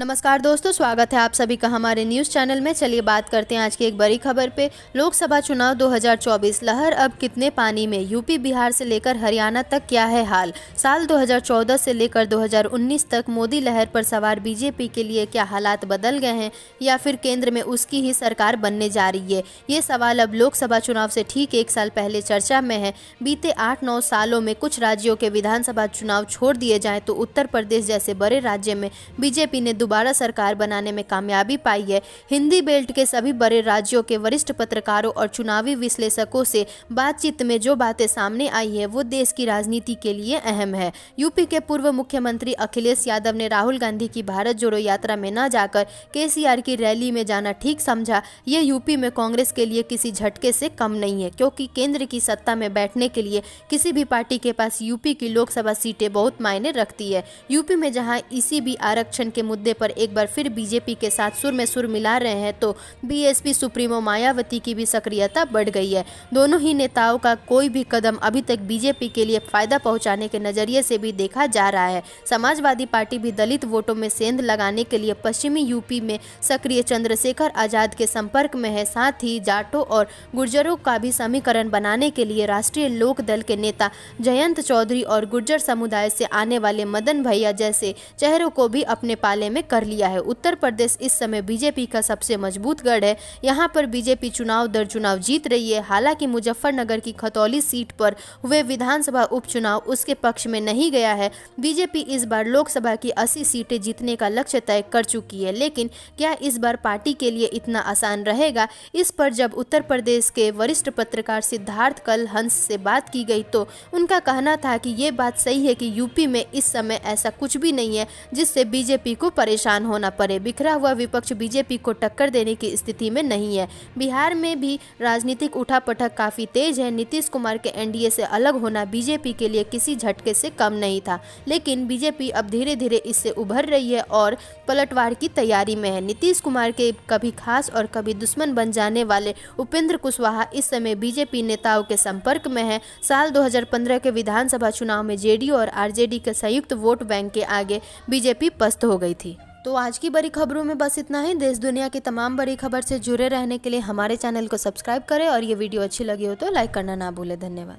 नमस्कार दोस्तों, स्वागत है आप सभी का हमारे न्यूज़ चैनल में। चलिए बात करते हैं आज की एक बड़ी खबर पे। लोकसभा चुनाव 2024 लहर अब कितने पानी में? यूपी बिहार से लेकर हरियाणा तक क्या है हाल? साल 2014 से लेकर 2019 तक मोदी लहर पर सवार बीजेपी के लिए क्या हालात बदल गए हैं या फिर केंद्र में उसकी ही सरकार बनने जा रही है? ये सवाल अब लोकसभा चुनाव से ठीक एक साल पहले चर्चा में है। बीते 8-9 सालों में कुछ राज्यों के विधानसभा चुनाव छोड़ दिए जाएं तो उत्तर प्रदेश जैसे बड़े राज्य में बीजेपी ने दोबारा सरकार बनाने में कामयाबी पाई है। हिंदी बेल्ट के सभी बड़े राज्यों के वरिष्ठ पत्रकारों और चुनावी विश्लेषकों से बातचीत में जो बातें सामने आई है वो देश की राजनीति के लिए अहम है। यूपी के पूर्व मुख्यमंत्री अखिलेश यादव ने राहुल गांधी की भारत जोड़ो यात्रा में न जाकर केसीआर की रैली में जाना ठीक समझा। ये यूपी में कांग्रेस के लिए किसी झटके से कम नहीं है, क्योंकि केंद्र की सत्ता में बैठने के लिए किसी भी पार्टी के पास यूपी की लोकसभा सीटें बहुत मायने रखती है। यूपी में जहां इसी भी आरक्षण के मुद्दे पर एक बार फिर बीजेपी के साथ सुर में सुर मिला रहे हैं, तो बीएसपी सुप्रीमो मायावती की भी सक्रियता बढ़ गई है। दोनों ही नेताओं का कोई भी कदम अभी तक बीजेपी के लिए फायदा पहुंचाने के नजरिए से भी देखा जा रहा है। समाजवादी पार्टी भी दलित वोटों में सेंध लगाने के लिए पश्चिमी यूपी में सक्रिय चंद्रशेखर आजाद के संपर्क में है। साथ ही जाटों और गुर्जरों का भी समीकरण बनाने के लिए राष्ट्रीय लोक दल के नेता जयंत चौधरी और गुर्जर समुदाय से आने वाले मदन भैया जैसे चेहरों को भी अपने पाले में कर लिया है। उत्तर प्रदेश इस समय बीजेपी का सबसे मजबूत गढ़ है। यहाँ पर बीजेपी चुनाव दर चुनाव जीत रही है। हालांकि मुजफ्फरनगर की खतौली सीट पर हुए विधानसभा उपचुनाव उसके पक्ष में नहीं गया है। बीजेपी इस बार लोकसभा की 80 सीटें जीतने का लक्ष्य तय कर चुकी है, लेकिन क्या इस बार पार्टी के लिए इतना आसान रहेगा? इस पर जब उत्तर प्रदेश के वरिष्ठ पत्रकार सिद्धार्थ कल हंस से बात की गई तो उनका कहना था कि ये बात सही है कि यूपी में इस समय ऐसा कुछ भी नहीं है जिससे बीजेपी को परेशान होना पड़े। बिखरा हुआ विपक्ष बीजेपी को टक्कर देने की स्थिति में नहीं है। बिहार में भी राजनीतिक उठापटक काफी तेज है। नीतीश कुमार के एनडीए से अलग होना बीजेपी के लिए किसी झटके से कम नहीं था, लेकिन बीजेपी अब धीरे धीरे इससे उभर रही है और पलटवार की तैयारी में है। नीतीश कुमार के कभी खास और कभी दुश्मन बन जाने वाले उपेंद्र कुशवाहा इस समय बीजेपी नेताओं के संपर्क में है। साल 2015 के विधानसभा चुनाव में जेडीयू और आरजेडी के संयुक्त वोट बैंक के आगे बीजेपी पस्त हो गई थी। तो आज की बड़ी खबरों में बस इतना ही। देश दुनिया की तमाम बड़ी खबर से जुड़े रहने के लिए हमारे चैनल को सब्सक्राइब करें और ये वीडियो अच्छी लगी हो तो लाइक करना ना भूलें। धन्यवाद।